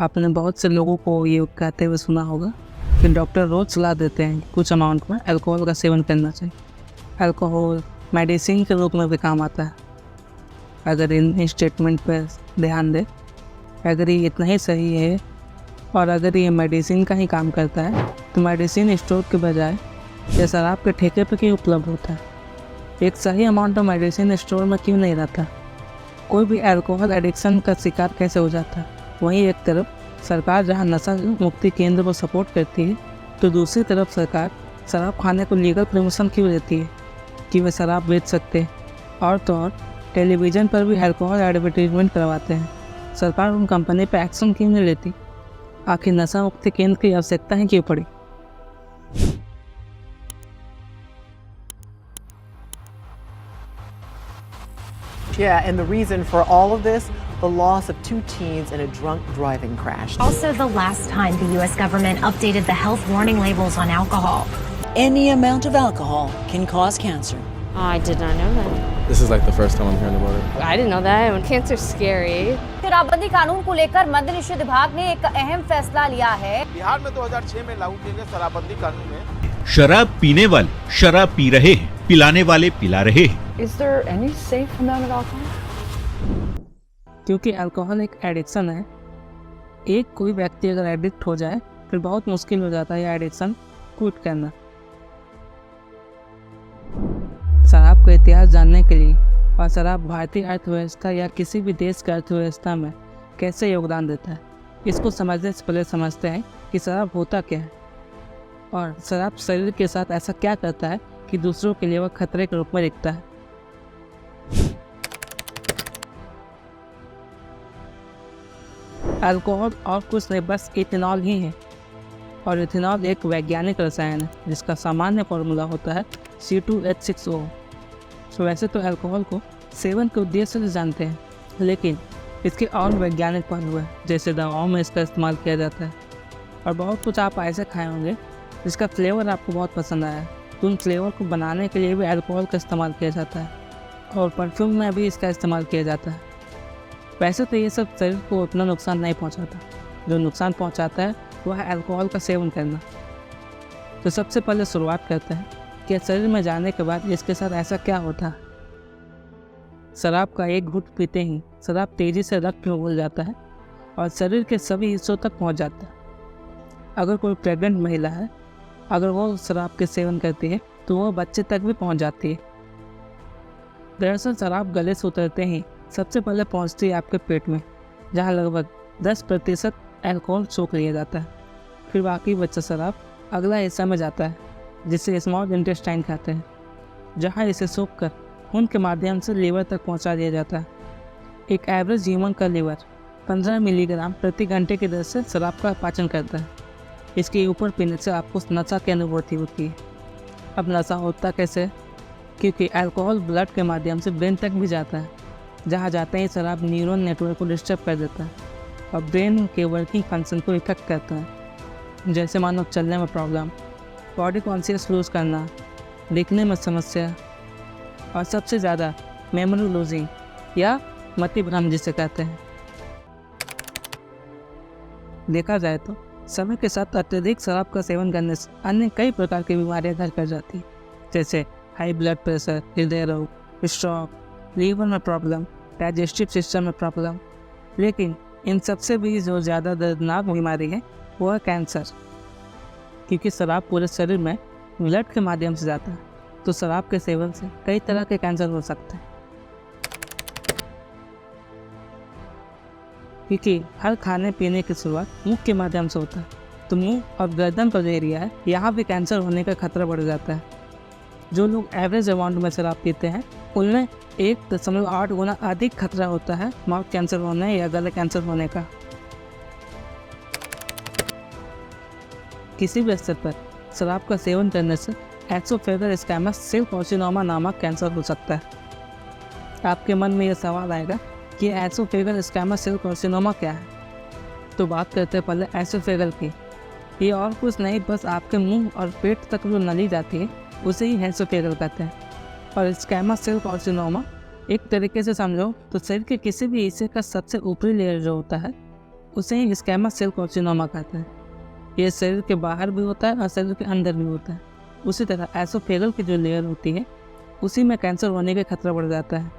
आपने बहुत से लोगों को ये कहते हुए सुना होगा कि डॉक्टर रोज़ सलाह देते हैं कुछ अमाउंट में अल्कोहल का सेवन करना चाहिए। अल्कोहल मेडिसिन के रूप में भी काम आता है। अगर इन स्टेटमेंट पर ध्यान दें, अगर ये इतना ही सही है और अगर ये मेडिसिन का ही काम करता है तो मेडिसिन स्टोर के बजाय ये शराब के ठेके पर क्यों उपलब्ध होता है? एक सही अमाउंट ऑफ मेडिसिन स्टोर में क्यों नहीं रहता? कोई भी अल्कोहल एडिक्शन का शिकार कैसे हो जाता है? वहीं एक तरफ सरकार जहां नशा मुक्ति केंद्र को सपोर्ट करती है तो दूसरी तरफ सरकार शराब खाने को लीगल प्रमोशन क्यों देती है कि वे शराब बेच सकते हैं। और तो और टेलीविज़न पर भी अल्कोहल एडवर्टीजमेंट करवाते हैं। सरकार उन कंपनी पर एक्शन क्यों नहीं लेती? आखिर नशा मुक्ति केंद्र की आवश्यकता ही क्यों पड़ी? Yeah, and the reason for all of this, the loss of 2 teens in a drunk driving crash. Also, the last time the U.S. government updated the health warning labels on alcohol. Any amount of alcohol can cause cancer. I did not know that. This is like the first time I'm hearing about it. I didn't know that. Cancer's scary. शराबबंदी कानून को लेकर मद्य निषेध विभाग ने एक अहम फैसला लिया है। बिहार में 2006 में लागू किए गए शराबबंदी कानून में शराब पीने वाले शराब पी रहे हैं, पिलाने वाले पिला रहे हैं। Is there any safe amount of alcohol? क्योंकि अल्कोहल एक एडिक्शन है। एक कोई व्यक्ति अगर एडिक्ट हो जाए फिर बहुत मुश्किल हो जाता है यह एडिक्शन क्विट करना। शराब का इतिहास जानने के लिए और शराब भारतीय अर्थव्यवस्था या किसी भी देश की अर्थव्यवस्था में कैसे योगदान देता है, इसको समझने से पहले समझते हैं कि शराब होता क्या है और शराब शरीर के साथ ऐसा क्या करता है कि दूसरों के लिए वह खतरे के रूप में दिखता है। अल्कोहल और कुछ नहीं बस इथेनॉल ही है और इथेनॉल एक वैज्ञानिक रसायन है जिसका सामान्य फॉर्मूला होता है C2H6O। तो वैसे तो अल्कोहल को सेवन के उद्देश्य से जानते हैं, लेकिन इसके और वैज्ञानिक पहलू है, जैसे दवाओं में इसका इस्तेमाल किया जाता है और बहुत कुछ आप ऐसे खाए होंगे जिसका फ्लेवर आपको बहुत पसंद आया, तो उन फ्लेवर को बनाने के लिए भी अल्कोहल का इस्तेमाल किया जाता है और परफ्यूम में भी इसका इस्तेमाल किया जाता है। वैसे तो ये सब शरीर को उतना नुकसान नहीं पहुंचाता, जो नुकसान पहुंचाता है वह है अल्कोहल का सेवन करना। तो सबसे पहले शुरुआत करते हैं कि शरीर में जाने के बाद इसके साथ ऐसा क्या होता है। शराब का एक घूंट पीते ही शराब तेज़ी से रक्त में घुल जाता है और शरीर के सभी हिस्सों तक पहुंच जाता है। अगर कोई प्रेग्नेंट महिला है, अगर वो शराब के सेवन करती है तो वह बच्चे तक भी पहुंच जाती है। दरअसल शराब गले से उतरते ही सबसे पहले पहुंचती है आपके पेट में, जहां लगभग 10% अल्कोहल सोख लिया जाता है। फिर बाकी बच्चा शराब अगला हिस्सा में जाता है जिसे स्मॉल इंटेस्टाइन कहते हैं, जहां इसे सोख कर खून के माध्यम से लीवर तक पहुंचा दिया जाता है। एक एवरेज ह्यूमन का लीवर 15 मिलीग्राम प्रति घंटे की दर से शराब का पाचन करता है। इसके ऊपर पीने से आपको नशा की अनुभूति होती है। अब नशा होता कैसे? क्योंकि अल्कोहल ब्लड के माध्यम से ब्रेन तक भी जाता है, जहाँ जाते ही शराब न्यूरॉन नेटवर्क को डिस्टर्ब कर देता है और ब्रेन के वर्किंग फंक्शन को इफेक्ट करता है। जैसे मानो चलने में प्रॉब्लम, बॉडी कॉन्शियस लूज करना, दिखने में समस्या और सबसे ज़्यादा मेमोरी लूजिंग या मति भ्रम जिसे कहते हैं। देखा जाए तो समय के साथ अत्यधिक शराब का सेवन करने से अन्य कई प्रकार की बीमारियां घर कर जाती हैं, जैसे हाई ब्लड प्रेशर, हृदय रोग, स्ट्रोक, लीवर में प्रॉब्लम, डाइजेस्टिव सिस्टम में प्रॉब्लम। लेकिन इन सबसे भी जो ज़्यादा दर्दनाक बीमारी है वो है कैंसर, क्योंकि शराब पूरे शरीर में ब्लड के माध्यम से जाता है, तो शराब के सेवन से कई तरह के कैंसर हो सकते हैं। क्योंकि हर खाने पीने की शुरुआत मुंह के माध्यम से होता है, तो मुंह और गर्दन का जो एरिया है यहाँ भी कैंसर होने का खतरा बढ़ जाता है। जो लोग एवरेज अमाउंट में शराब पीते हैं उनमें 1.8 गुना अधिक खतरा होता है माउथ कैंसर होने या गले कैंसर होने का। किसी भी स्तर पर शराब का सेवन करने से एसोफेगल स्क्वैमस सेल कार्सिनोमा नामक कैंसर हो सकता है। आपके मन में यह सवाल आएगा कि एसोफेगल स्क्वैमस सेल कार्सिनोमा क्या है? तो बात करते हैं पहले एसोफेगल की। ये और कुछ नहीं, बस आपके मुंह और पेट तक जो नली जाती है उसे ही एसोफेगल कहते हैं। और स्क्वैमस सेल कार्सिनोमा एक तरीके से समझो तो शरीर के किसी भी हिस्से का सबसे ऊपरी लेयर जो होता है उसे ही स्क्वैमस सेल कार्सिनोमा कहते हैं। ये शरीर के बाहर भी होता है और शरीर के अंदर भी होता है। उसी तरह एसोफेगल की जो लेयर होती है उसी में कैंसर होने का खतरा बढ़ जाता है।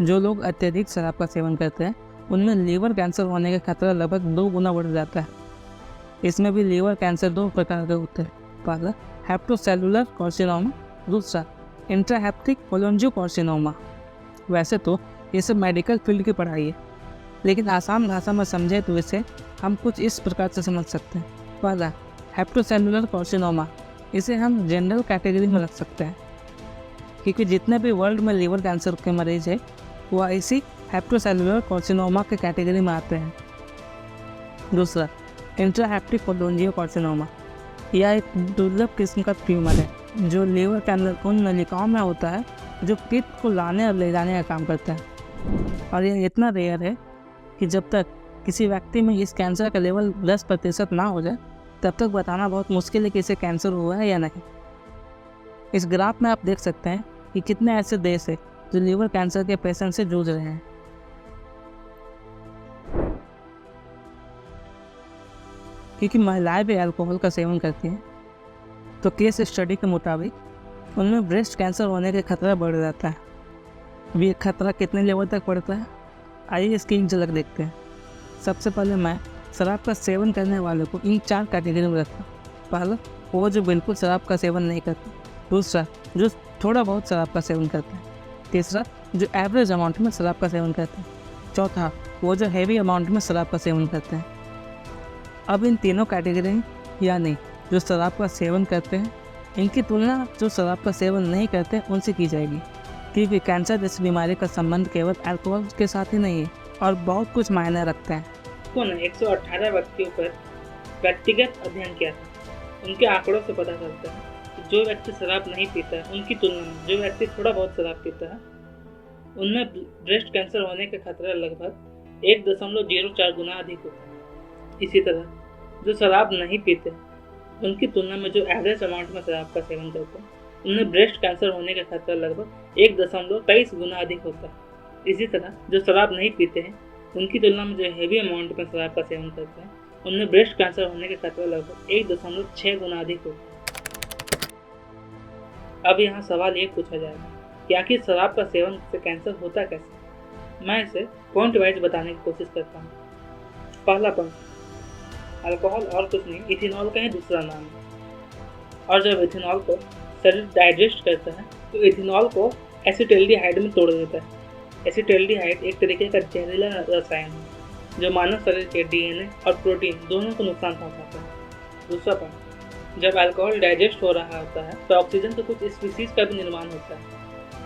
जो लोग अत्यधिक शराब का सेवन करते हैं उनमें लीवर कैंसर होने का खतरा लगभग 2 गुना बढ़ जाता है। इसमें भी लीवर कैंसर 2 प्रकार के होते हैं। पहला हेप्टोसेलुलर कार्सिनोमा, दूसरा इंट्राहेप्टिक कोलोंजियोकार्सिनोमा। वैसे तो ये सब मेडिकल फील्ड की पढ़ाई है, लेकिन आसान भाषा में समझे तो इसे हम कुछ इस प्रकार से समझ सकते हैं। पहला हेप्टोसेलुलर कार्सिनोमा, इसे हम जनरल कैटेगरी में रख सकते हैं क्योंकि जितने भी वर्ल्ड में लीवर कैंसर के मरीज हैं वह इसी हेप्टोसेलुलर कार्सिनोमा के कैटेगरी में आते हैं। दूसरा इंट्राहेप्टिक कोलोंजियोकार्सिनोमा, यह एक दुर्लभ किस्म का ट्यूमर है जो लीवर के अंदर उन नलिकाओं में होता है जो पित्त को लाने और ले जाने का काम करता है। और यह इतना रेयर है कि जब तक किसी व्यक्ति में इस कैंसर का लेवल 10% ना हो जाए तब तक बताना बहुत मुश्किल है कि इसे कैंसर हुआ है या नहीं। इस ग्राफ में आप देख सकते हैं कि कितने ऐसे देश हैं जो लीवर कैंसर के पेशेंट से जूझ रहे हैं। क्योंकि महिलाएं भी अल्कोहल का सेवन करती हैं तो केस स्टडी के मुताबिक उनमें ब्रेस्ट कैंसर होने का खतरा बढ़ जाता है। अब ये खतरा कितने लेवल तक बढ़ता है, आइए इसकी एक झलक देखते हैं। सबसे पहले मैं शराब का सेवन करने वालों को इन 4 कैटेगरी में रखता हूँ। पहला वो जो बिल्कुल शराब का सेवन नहीं करते, दूसरा जो थोड़ा बहुत शराब का सेवन करते हैं, तीसरा जो एवरेज अमाउंट में शराब का सेवन करते हैं, चौथा वो जो हैवी अमाउंट में शराब का सेवन करते हैं। अब इन तीनों कैटेगरी यानी जो शराब का सेवन करते हैं इनकी तुलना जो शराब का सेवन नहीं करते उनसे की जाएगी, क्योंकि कैंसर जैसी बीमारी का संबंध केवल अल्कोहल के साथ ही नहीं है और बहुत कुछ मायने रखते हैं। को 118 व्यक्तियों पर व्यक्तिगत अध्ययन किया था। उनके आंकड़ों से पता चलता है कि जो व्यक्ति शराब नहीं पीता है उनकी तुलना में जो व्यक्ति थोड़ा बहुत शराब पीता है उनमें ब्रेस्ट कैंसर होने का खतरा लगभग 1.04 गुना अधिक होता है। इसी तरह जो शराब नहीं पीते उनकी तुलना में जो एवरेज अमाउंट में शराब का सेवन करते हैं उनमें ब्रेस्ट कैंसर होने का खतरा लगभग 1.23 गुना अधिक होता है। इसी तरह जो शराब नहीं पीते हैं उनकी तुलना में जो हैवी अमाउंट में शराब का सेवन करते हैं उनमें ब्रेस्ट कैंसर होने का खतरा लगभग 1.6 गुना अधिक होता है। अब यहाँ सवाल ये पूछा जाएगा कि आखिर शराब का सेवन से कैंसर होता कैसे। मैं इसे पॉइंट वाइज बताने की कोशिश करता हूँ। पहला पॉइंट, अल्कोहल और कुछ नहीं इथेनॉल का ही दूसरा नाम है। और जब इथेनॉल को शरीर डाइजेस्ट करता है तो इथेनॉल को एसिटाल्डिहाइड में तोड़ देता है। एसिटाल्डिहाइड एक तरीके का जहरीला रसायन है जो मानव शरीर के डीएनए और प्रोटीन दोनों को नुकसान पहुंचाता है। दूसरा पॉइंट, जब अल्कोहल डाइजेस्ट हो रहा होता है तो ऑक्सीजन के कुछ स्पीसीज का भी निर्माण होता है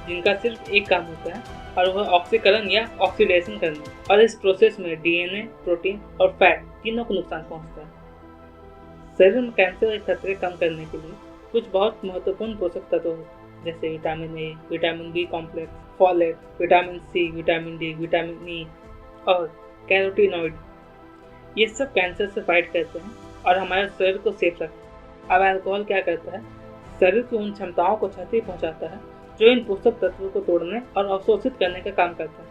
जिनका सिर्फ एक काम होता है और वह ऑक्सीकरण या ऑक्सीडेशन करना। और इस प्रोसेस में डीएनए, प्रोटीन और फैट तीनों को नुकसान पहुंचता है। शरीर में कैंसर के खतरे कम करने के लिए कुछ बहुत महत्वपूर्ण पोषक तत्व होते हैं जैसे vitamin A, vitamin B complex, folate, vitamin C, vitamin D, vitamin E और कैरोटीनॉइड। ये सब कैंसर से फाइट करते हैं और हमारे शरीर को सेफ रखते हैं। अब अल्कोहल क्या करता है, शरीर की उन क्षमताओं को क्षति पहुंचाता है जो इन पोषक तत्वों को तोड़ने और अवशोषित करने का काम करता है।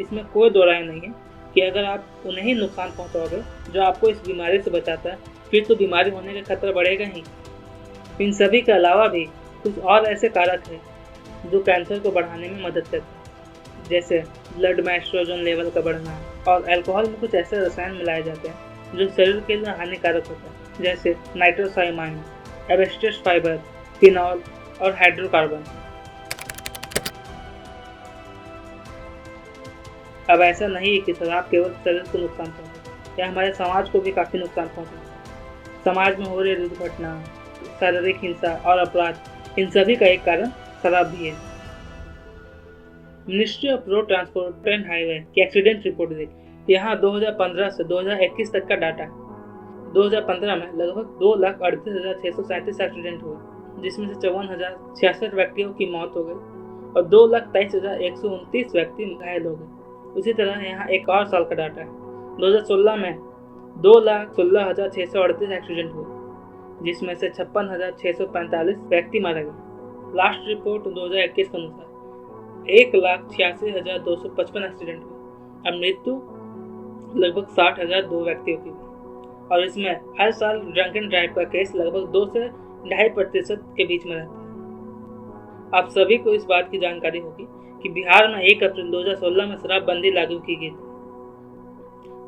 इसमें कोई दो राय नहीं है कि अगर आप उन्हें ही नुकसान पहुंचाओगे जो आपको इस बीमारी से बचाता है फिर तो बीमारी होने का खतरा बढ़ेगा ही। इन सभी के अलावा भी कुछ और ऐसे कारक हैं जो कैंसर को बढ़ाने में मदद करते हैं, जैसे ब्लड में एस्ट्रोजन लेवल का बढ़ना। और अल्कोहल में कुछ ऐसे रसायन मिलाए जाते हैं जो शरीर के लिए हानिकारक होता है, जैसे नाइट्रोसाइमाइन, एब्सिटस फाइबर, फिनॉल और हाइड्रोकार्बन। अब ऐसा नहीं है कि शराब केवल शरीर को नुकसान पहुंचाए, यह हमारे समाज को भी काफ़ी नुकसान पहुंचाता है। समाज में हो रही दुर्घटना, शारीरिक हिंसा और अपराध, इन सभी का एक कारण शराब भी है। Ministry of road transport and highway की एक्सीडेंट रिपोर्ट देखी, यहाँ 2015 से 2021 तक का डाटा है। 2015 में लगभग 2,38,637 एक्सीडेंट हुए, जिसमें से 54,066 व्यक्तियों की मौत हो गई और 2,23,129 व्यक्ति घायल हो गए। उसी तरह यहाँ एक और साल का डाटा है, 2016 में 2,16,638 एक्सीडेंट हुए, जिसमें से 56,645 व्यक्ति मारे गए। लास्ट रिपोर्ट 2021 के अनुसार 1,86,255 एक्सीडेंट हुए, अब मृत्यु लगभग 60,002 व्यक्तियों की हुई और इसमें हर साल ड्रंक एंड ड्राइव का केस लगभग 2 से 2.5% के बीच में रहता है। आप सभी को इस बात की जानकारी होगी कि बिहार में 1 अप्रैल 2016 में शराबबंदी लागू की गई थी।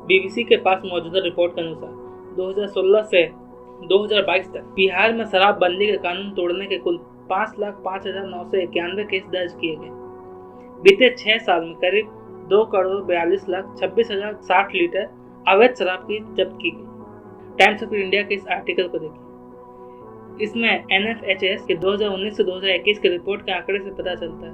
बीबीसी के पास मौजूदा रिपोर्ट के अनुसार 2016 से 2022 तक बिहार में शराबबंदी के कानून तोड़ने के कुल 5,05,991 केस दर्ज किए गए। बीते 6 साल में करीब 2,42,26,060 लीटर अवैध शराब की जब्त की गई। टाइम्स ऑफ इंडिया के इस आर्टिकल को देखिए। इसमें NFHS के 2019 से 2021 के रिपोर्ट के आंकड़े से पता चलता है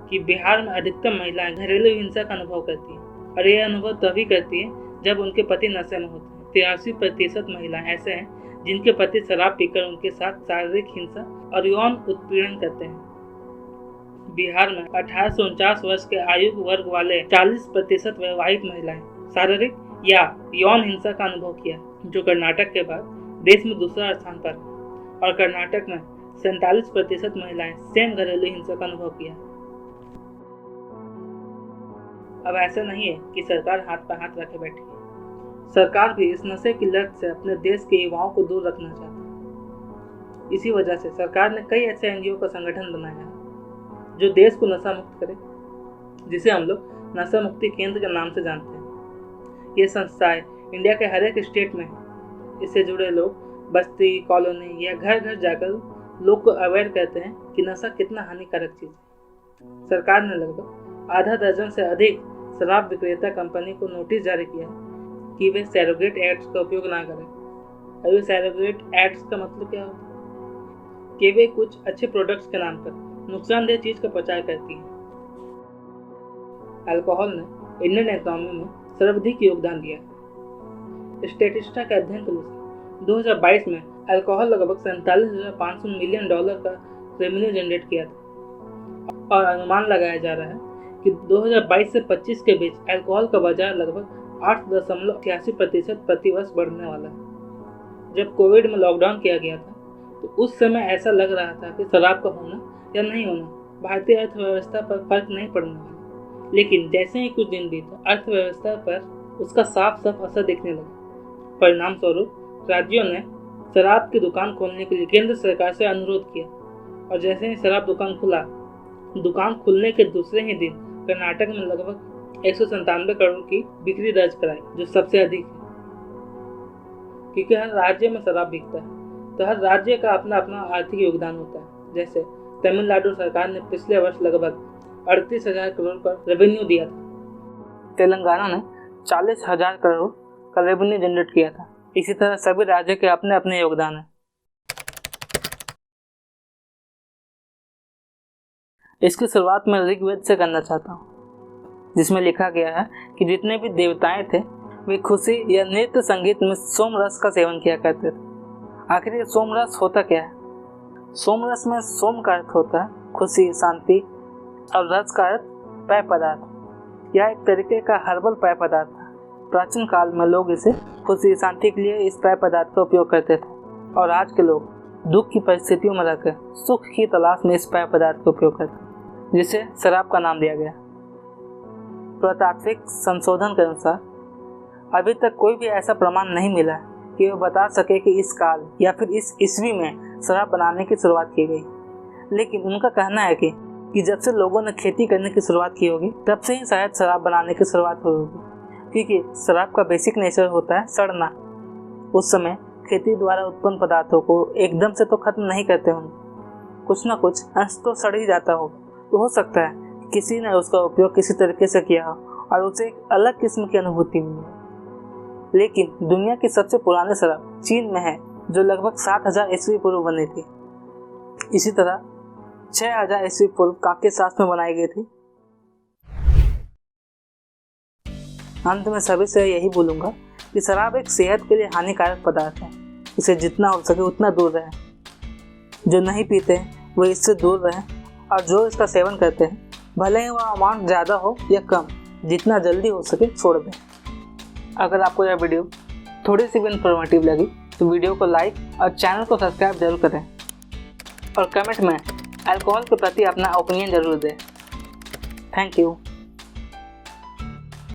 कि बिहार में अधिकतम महिलाएं घरेलू हिंसा का अनुभव करती हैं और यह अनुभव तभी करती है जब उनके पति नशे में होते हैं। 83% महिलाएं ऐसे हैं जिनके पति शराब पीकर उनके साथ शारीरिक हिंसा और यौन उत्पीड़न करते हैं। बिहार में 18 से 49 वर्ष के आयु वर्ग वाले 40% वैवाहिक महिलाएं शारीरिक या यौन हिंसा का अनुभव किया, जो कर्नाटक के बाद देश में दूसरा स्थान पर है। और कर्नाटक में 47% महिलाएं सेम घरेलू हिंसा का अनुभव किया। अब ऐसा नहीं है कि सरकार हाथ पर हाथ रखे बैठी है। सरकार भी इस नशे की लत से अपने देश के युवाओं को दूर रखना चाहती है। इसी वजह से सरकार ने कई ऐसे NGO का संगठन बनाया है जो देश को नशा मुक्त करे, जिसे हम लोग नशा मुक्ति केंद्र के नाम से जानते हैं। ये संस्थाएं इंडिया के हर एक स्टेट में है। इससे जुड़े लोग बस्ती, कॉलोनी या घर घर जाकर लोग को अवेयर करते हैं कि नशा कितना हानिकारक चीज है। सरकार ने लगभग आधा दर्जन से अधिक शराब विक्रेता कंपनी को नोटिस जारी किया है कि वे सैरोगेट एक्ट्स का उपयोग ना करें। अब सैरोगेट एक्ट्स का मतलब क्या होता है कि वे कुछ अच्छे प्रोडक्ट्स के नाम पर नुकसानदेह चीज का प्रचार करती हैं। अल्कोहल ने इंडियन इकोनॉमी में सर्वाधिक योगदान दिया। स्टैटिस्टिका के अध्ययन के अनुसार 2022 में अल्कोहल लगभग $47,500 मिलियन का रेवेन्यू जनरेट किया था और अनुमान लगाया जा रहा है कि 2022 से 25 के बीच अल्कोहल का बाजार लगभग 8.88% प्रति वर्ष बढ़ने वाला है। जब कोविड में लॉकडाउन किया गया था तो उस समय ऐसा लग रहा था कि शराब का होना या नहीं होना भारतीय अर्थव्यवस्था पर फर्क नहीं पड़ने वाला, लेकिन जैसे ही कुछ दिन बीता अर्थव्यवस्था पर उसका साफ असर दिखने लगा। परिणाम स्वरूप राज्यों ने शराब की दुकान खोलने के लिए केंद्र सरकार से अनुरोध किया और जैसे ही शराब दुकान खुला, दुकान खुलने के दूसरे ही दिन कर्नाटक में लगभग 197 करोड़ की बिक्री दर्ज कराई, जो सबसे अधिक है। क्योंकि हर राज्य में शराब बिकता है तो हर राज्य का अपना अपना आर्थिक योगदान होता है। जैसे तमिलनाडु सरकार ने पिछले वर्ष लगभग 38,000 करोड़ का रेवेन्यू दिया था। तेलंगाना ने 40,000 करोड़ का रेवेन्यू जनरेट किया था। इसी तरह सभी राज्य के अपने अपने योगदान है। इसकी शुरुआत मैं ऋग्वेद से करना चाहता हूँ, जिसमें लिखा गया है कि जितने भी देवताएं थे वे खुशी या नृत्य संगीत में सोम रस का सेवन किया करते थे। आखिर ये सोम रस होता क्या है? सोम रस में सोम का अर्थ होता है खुशी, शांति और रस का अर्थ पेय पदार्थ। यह एक तरीके का हर्बल पेय पदार्थ था। प्राचीन काल में लोग इसे खुशी, शांति के लिए इस पेय पदार्थ का उपयोग करते थे और आज के लोग दुख की परिस्थितियों में रहकर सुख की तलाश में इस पेय पदार्थ का उपयोग करते हैं, जिसे शराब का नाम दिया गया। पुरातात्विक संशोधन के अनुसार अभी तक कोई भी ऐसा प्रमाण नहीं मिला है कि वह बता सके कि इस काल या फिर इस ईस्वी में शराब बनाने की शुरुआत की गई। लेकिन उनका कहना है कि जब से लोगों ने खेती करने की शुरुआत की होगी तब से ही शायद शराब बनाने की शुरुआत हुई होगी, क्योंकि शराब का बेसिक नेचर होता है सड़ना। उस समय खेती द्वारा उत्पन्न पदार्थों को एकदम से तो खत्म नहीं करते होंगे, कुछ ना कुछ अंश तो सड़ ही जाता होगा। तो हो सकता है किसी ने उसका उपयोग किसी तरीके से किया हो और उसे एक अलग किस्म की अनुभूति मिली। लेकिन दुनिया की सबसे पुरानी शराब चीन में है, जो लगभग 7,000 ईस्वी पूर्व बनी थी। इसी तरह 6,000 ईस्वी पूर्व काके शास्त्र में बनाई गई थी। अंत में सभी से यही बोलूँगा कि शराब एक सेहत के लिए हानिकारक पदार्थ है। इसे जितना हो सके उतना दूर रहें। जो नहीं पीते वो इससे दूर रहें और जो इसका सेवन करते हैं भले ही वह अमाउंट ज़्यादा हो या कम, जितना जल्दी हो सके छोड़ दें। अगर आपको यह वीडियो थोड़ी सी भी इन्फॉर्मेटिव लगी तो वीडियो को लाइक और चैनल को सब्सक्राइब जरूर करें और कमेंट में अल्कोहल के प्रति अपना ओपिनियन जरूर दें। Thank you.